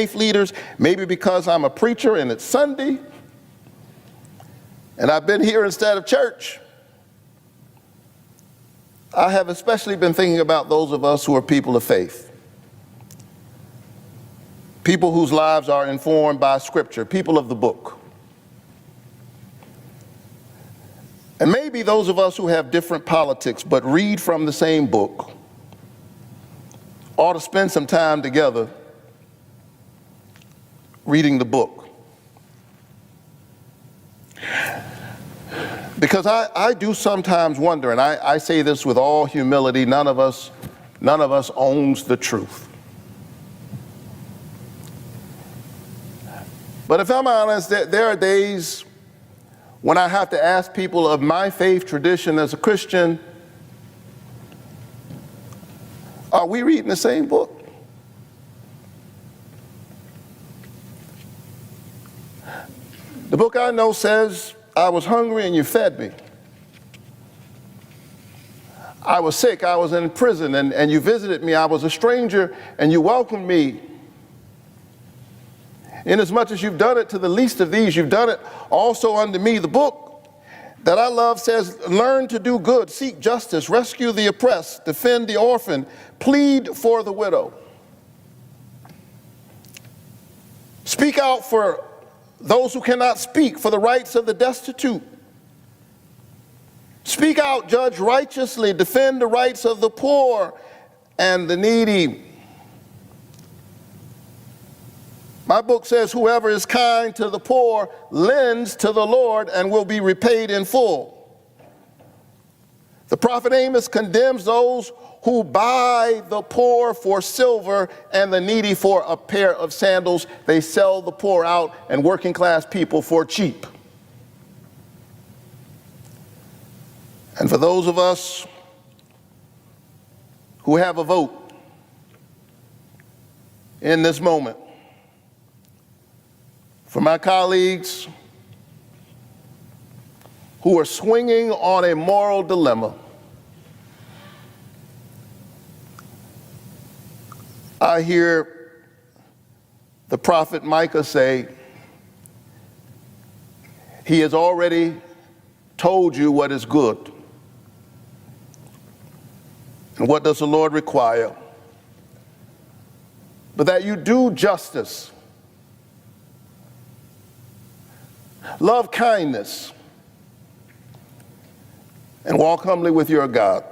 faith leaders, maybe because I'm a preacher and it's Sunday, and I've been here instead of church. I have especially been thinking about those of us who are people of faith. People whose lives are informed by Scripture, people of the book. And maybe those of us who have different politics but read from the same book ought to spend some time together reading the book. Because I do sometimes wonder, and I say this with all humility, none of us owns the truth. But if I'm honest, there are days when I have to ask people of my faith tradition as a Christian, are we reading the same book? The book I know says, I was hungry and you fed me. I was sick, I was in prison and you visited me. I was a stranger and you welcomed me. Inasmuch as you've done it to the least of these, you've done it also unto me. The book that I love says, learn to do good, seek justice, rescue the oppressed, defend the orphan, plead for the widow. Speak out for those who cannot speak, for the rights of the destitute. Speak out, judge righteously, defend the rights of the poor and the needy. My book says, whoever is kind to the poor lends to the Lord and will be repaid in full. The prophet Amos condemns those who buy the poor for silver and the needy for a pair of sandals. They sell the poor out and working class people for cheap. And for those of us who have a vote in this moment, for my colleagues who are swinging on a moral dilemma, I hear the prophet Micah say, he has already told you what is good. And what does the Lord require? But that you do justice, love kindness, and walk humbly with your God.